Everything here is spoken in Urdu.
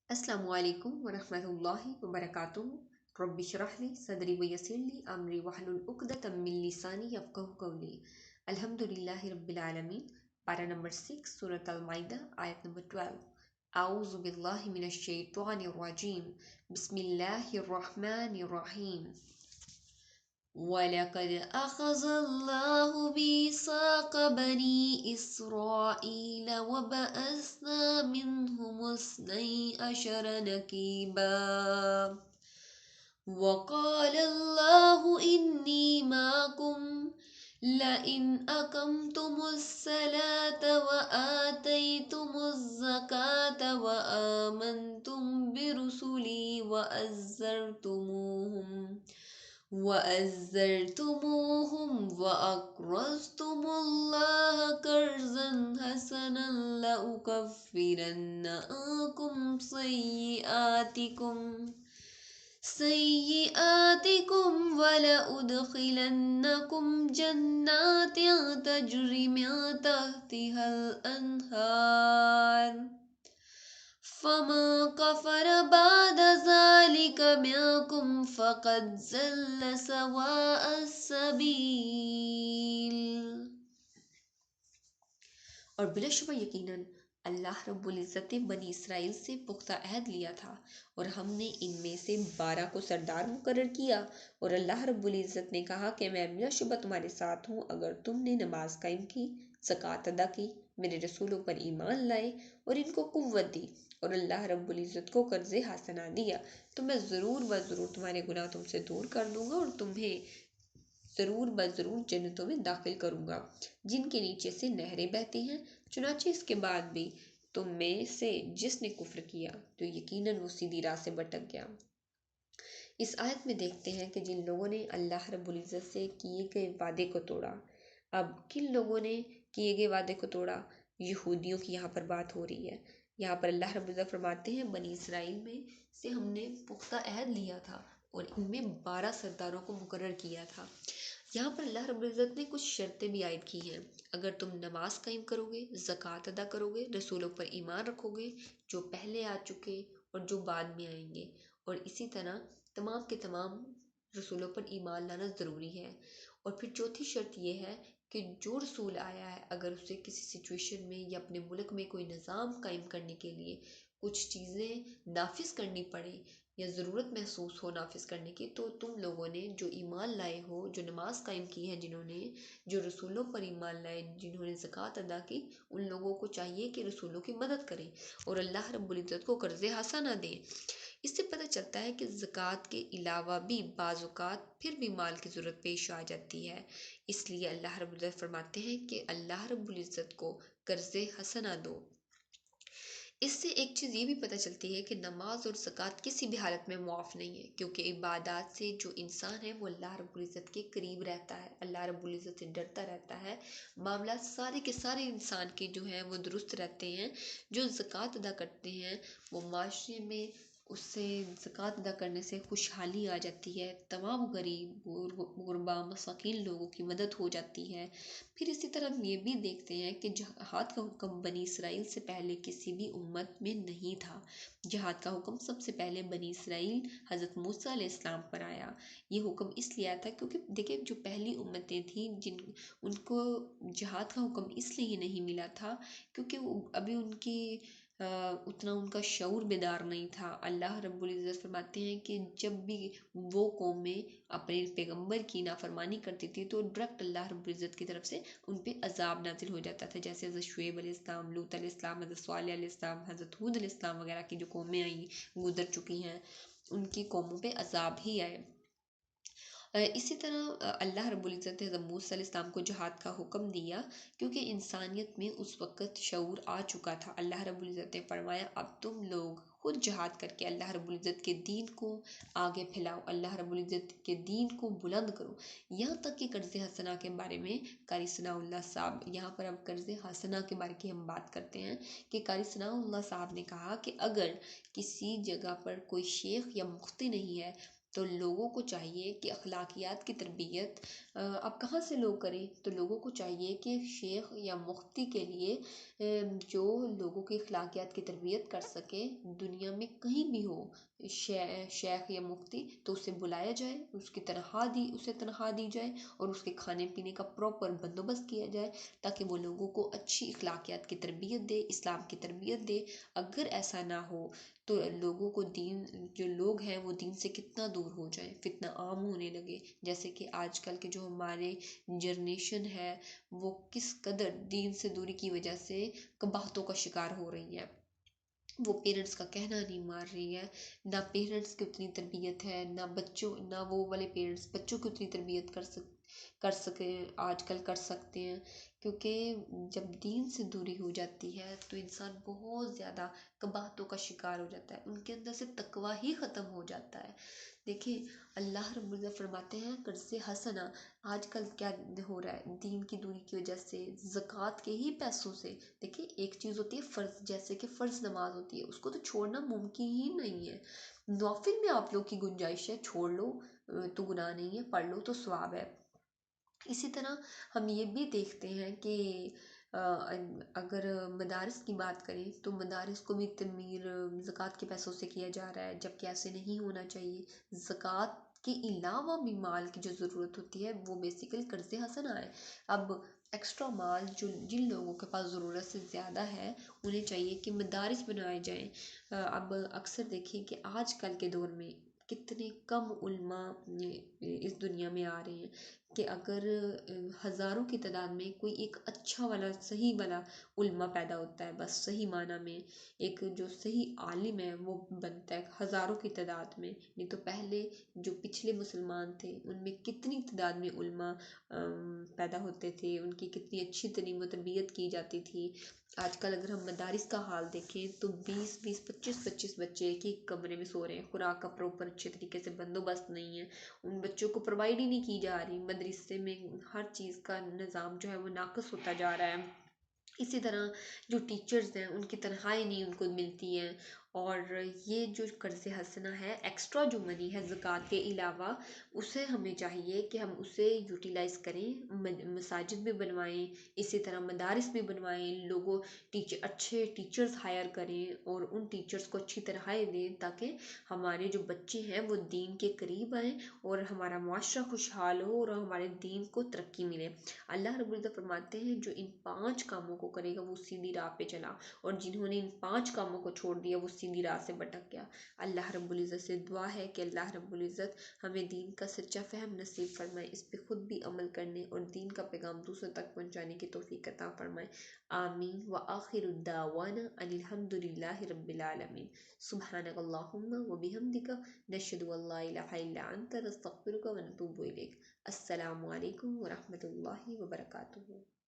السلام علیکم ورحمۃ اللہ وبرکاتہ۔ رب اشرح لی صدری ویسر لی امری واحلل عقدۃ من لسانی یفقہوا قولی۔ الحمد للہ رب العالمین۔ پارہ نمبر 6 سورۃ المائدہ آیت نمبر 12۔ اعوذ باللہ من الشیطان الرجیم، بسم اللہ الرحمن الرحیم۔ وَلَقَدْ أَخَذَ اللَّهُ مِيثَاقَ بَنِي إِسْرَائِيلَ وَبَعَثْنَا مِنْهُمُ اثْنَيْ عَشَرَ نَقِيبًا وَقَالَ اللَّهُ إِنِّي مَعَكُمْ لَئِنْ أَقَمْتُمُ الصَّلَاةَ وَآتَيْتُمُ الزَّكَاةَ وَآمَنْتُمْ بِرُسُلِي وَأَزَّرْتُمُوهُمْ وَأَقْرَضْتُمُ اللَّهَ قَرْضًا حَسَنًا لَأُكَفِّرَنَّ عَنكُمْ سَيِّئَاتِكُمْ وَلَأُدْخِلَنَّكُمْ جَنَّاتٍ تَجْرِي مِن تَحْتِهَا الْأَنْهَارُ فَمَن كَفَرَ بَعْدَ ذَلِكَ مِنكُمْ فَقَدْ ضَلَّ سَوَاءَ السَّبِيلِ۔ اور بلا شبہ یقیناً اللہ رب العزت نے بنی اسرائیل سے پختہ عہد لیا تھا، اور ہم نے ان میں سے 12 کو سردار مقرر کیا، اور اللہ رب العزت نے کہا کہ میں بلا شبہ تمہارے ساتھ ہوں اگر تم نے نماز قائم کی، زکوٰۃ ادا کی، میرے رسولوں پر ایمان لائے اور ان کو قوت دی، اور اللہ رب العزت کو قرض حسنہ دیا، تو میں ضرور تمہارے گناہ تم سے دور کر دوں گا، اور تمہیں ضرور جنتوں میں داخل کروں گا جن کے نیچے سے نہریں بہتی ہیں۔ چنانچہ اس کے بعد بھی تم میں سے جس نے کفر کیا تو یقیناً وہ سیدھی راہ سے بھٹک گیا۔ اس آیت میں دیکھتے ہیں کہ جن لوگوں نے اللہ رب العزت سے کیے گئے وعدے کو توڑا، اب کن لوگوں نے کیے گئے وعدے کو توڑا؟ یہودیوں کی یہاں پر بات ہو رہی ہے۔ یہاں پر اللہ رب العزت فرماتے ہیں بنی اسرائیل میں سے ہم نے پختہ عہد لیا تھا اور ان میں 12 سرداروں کو مقرر کیا تھا۔ یہاں پر اللہ رب العزت نے کچھ شرطیں بھی عائد کی ہیں۔ اگر تم نماز قائم کرو گے، زکوٰۃ ادا کرو گے، رسولوں پر ایمان رکھو گے جو پہلے آ چکے اور جو بعد میں آئیں گے، اور اسی طرح تمام کے تمام رسولوں پر ایمان لانا ضروری ہے۔ اور پھر چوتھی شرط یہ ہے کہ جو رسول آیا ہے اگر اسے کسی سچویشن میں یا اپنے ملک میں کوئی نظام قائم کرنے کے لیے کچھ چیزیں نافذ کرنی پڑے یا ضرورت محسوس ہو نافذ کرنے کی، تو تم لوگوں نے جو ایمان لائے ہو، جو نماز قائم کی ہے جنہوں نے، جو رسولوں پر ایمان لائے جنہوں نے زکوٰۃ ادا کی، ان لوگوں کو چاہیے کہ رسولوں کی مدد کریں اور اللہ رب العزت کو قرض حسنہ دیں۔ اس سے پتہ چلتا ہے کہ زکوٰۃ کے علاوہ بھی بعض اوقات پھر بھی مال کی ضرورت پیش آ جاتی ہے، اس لیے اللہ رب العزت فرماتے ہیں کہ اللہ رب العزت کو قرض حسنہ دو۔ اس سے ایک چیز یہ بھی پتہ چلتی ہے کہ نماز اور زکوٰۃ کسی بھی حالت میں معاف نہیں ہے، کیونکہ عبادات سے جو انسان ہے وہ اللہ رب العزت کے قریب رہتا ہے، اللہ رب العزت سے ڈرتا رہتا ہے، معاملات سارے کے سارے انسان کے جو ہیں وہ درست رہتے ہیں۔ جو زکوٰۃ ادا کرتے ہیں وہ معاشرے میں اس سے زکوٰۃ ادا کرنے سے خوشحالی آ جاتی ہے، تمام غریب غربا مساکین لوگوں کی مدد ہو جاتی ہے۔ پھر اسی طرح ہم یہ بھی دیکھتے ہیں کہ جہاد کا حکم بنی اسرائیل سے پہلے کسی بھی امت میں نہیں تھا۔ جہاد کا حکم سب سے پہلے بنی اسرائیل حضرت موسیٰ علیہ السلام پر آیا۔ یہ حکم اس لیے آیا تھا کیونکہ دیکھیں جو پہلی امتیں تھیں ان کو جہاد کا حکم اس لیے نہیں ملا تھا کیونکہ ابھی ان کی اتنا ان کا شعور بیدار نہیں تھا۔ اللہ رب العزت فرماتے ہیں کہ جب بھی وہ قومیں اپنے پیغمبر کی نافرمانی کرتی تھی تو ڈائریکٹ اللہ رب العزت کی طرف سے ان پہ عذاب نازل ہو جاتا تھا، جیسے حضرت شعیب علیہ السلام، لوط علیہ السلام، حضرت صالح علیہ السلام، حضرت ہود علیہ السلام وغیرہ کی جو قومیں آئیں گزر چکی ہیں، ان کی قوموں پہ عذاب ہی آئے۔ اسی طرح اللہ رب العزت نے حضرت موسیٰ علیہ السلام کو جہاد کا حکم دیا کیونکہ انسانیت میں اس وقت شعور آ چکا تھا۔ اللہ رب العزت نے فرمایا اب تم لوگ خود جہاد کر کے اللہ رب العزت کے دین کو آگے پھیلاؤ، اللہ رب العزت کے دین کو بلند کرو۔ یہاں تک کہ قرض حسنہ کے بارے میں قاری ثناء اللہ صاحب، یہاں پر اب قرض حسنہ کے بارے کی ہم بات کرتے ہیں کہ قاری ثناء اللہ صاحب نے کہا کہ اگر کسی جگہ پر کوئی شیخ یا مفتی نہیں ہے تو لوگوں کو چاہیے کہ اخلاقیات کی تربیت اب کہاں سے لوگ کریں؟ تو لوگوں کو چاہیے کہ شیخ یا مفتی کے لیے جو لوگوں کی اخلاقیات کی تربیت کر سکیں دنیا میں کہیں بھی ہو، شیخ یا مفتی، تو اسے بلایا جائے، اسے تنخواہ دی جائے اور اس کے کھانے پینے کا پراپر بندوبست کیا جائے تاکہ وہ لوگوں کو اچھی اخلاقیات کی تربیت دے، اسلام کی تربیت دے۔ اگر ایسا نہ ہو تو لوگوں کو جو لوگ ہیں وہ دین سے کتنا دور ہو جائیں، فتنہ عام ہونے لگے، جیسے کہ آج کل کے جو ہمارے جنریشن ہے وہ کس قدر دین سے دوری کی وجہ سے قباحتوں کا شکار ہو رہی ہے۔ وہ پیرنٹس کا کہنا نہیں مان رہی ہے، نہ پیرنٹس کی اتنی تربیت ہے، نہ وہ والے پیرنٹس بچوں کی اتنی تربیت آج کل کر سکتے ہیں، کیونکہ جب دین سے دوری ہو جاتی ہے تو انسان بہت زیادہ قباحتوں کا شکار ہو جاتا ہے، ان کے اندر سے تقویٰ ہی ختم ہو جاتا ہے۔ دیکھیں اللہ رب العزت فرماتے ہیں قرض حسنہ، آج کل کیا ہو رہا ہے دین کی دوری کی وجہ سے، زکوٰۃ کے ہی پیسوں سے۔ دیکھیں ایک چیز ہوتی ہے فرض، جیسے کہ فرض نماز ہوتی ہے، اس کو تو چھوڑنا ممکن ہی نہیں ہے، نوافل میں آپ لوگ کی گنجائش ہے، چھوڑ لو تو گناہ نہیں ہے، پڑھ لو تو ثواب ہے۔ اسی طرح ہم یہ بھی دیکھتے ہیں کہ اگر مدارس کی بات کریں تو مدارس کو بھی تعمیر زکوٰۃ کے پیسوں سے کیا جا رہا ہے، جبکہ ایسے نہیں ہونا چاہیے۔ زکوٰۃ کے علاوہ بھی مال کی جو ضرورت ہوتی ہے وہ بیسیکلی قرض حسنہ ہے۔ اب ایکسٹرا مال جن لوگوں کے پاس ضرورت سے زیادہ ہے انہیں چاہیے کہ مدارس بنائے جائیں۔ اب اکثر دیکھیں کہ آج کل کے دور میں کتنے کم علماء اس دنیا میں آ رہے ہیں کہ اگر ہزاروں کی تعداد میں کوئی ایک اچھا والا صحیح والا علماء پیدا ہوتا ہے، بس صحیح معنی میں ایک جو صحیح عالم ہے وہ بنتا ہے ہزاروں کی تعداد میں، نہیں تو پہلے جو پچھلے مسلمان تھے ان میں کتنی تعداد میں علماء پیدا ہوتے تھے، ان کی کتنی اچھی تعلیم و تربیت کی جاتی تھی۔ آج کل اگر ہم مدارس کا حال دیکھیں تو 20-25 بچے ایک ہی کمرے میں سو رہے ہیں، خوراک کا پراپر اچھے طریقے سے بندوبست نہیں ہے، ان بچوں کو پرووائڈ ہی نہیں کی جا رہی، مدرسے میں ہر چیز کا نظام جو ہے وہ ناقص ہوتا جا رہا ہے۔ اسی طرح جو ٹیچرز ہیں ان کی تنخواہیں نہیں ان کو ملتی ہیں، اور یہ جو قرض حسنہ ہے ایکسٹرا جو منی ہے زکوٰۃ کے علاوہ، اسے ہمیں چاہیے کہ ہم اسے یوٹیلائز کریں، مساجد بھی بنوائیں، اسی طرح مدارس بھی بنوائیں، اچھے ٹیچرز ہائر کریں اور ان ٹیچرز کو اچھی تنخواہیں دیں تاکہ ہمارے جو بچے ہیں وہ دین کے قریب آئیں اور ہمارا معاشرہ خوشحال ہو اور ہمارے دین کو ترقی ملے۔ اللہ رب العزت فرماتے ہیں جو ان 5 کاموں کو کرے گا وہ سیدھی راہ پہ چلا، اور جنہوں نے ان 5 کاموں کو چھوڑ دیا وہ سیدھی راہ سے بھٹک گیا۔ اللہ رب العزت سے دعا ہے کہ اللہ رب العزت ہمیں دین کا سچا فہم نصیب فرمائے، اس پہ خود بھی عمل کرنے اور دین کا پیغام دوسروں تک پہنچانے کی توفیق عطا فرمائے۔ آمین وآخر الدعوانا ان الحمد للہ رب العالمین۔ سبحانک اللہم وبحمدک نشہد ان لا الہ الا انت نستغفرک ونتوب الیک۔ السلام علیکم ورحمۃ اللہ وبرکاتہ۔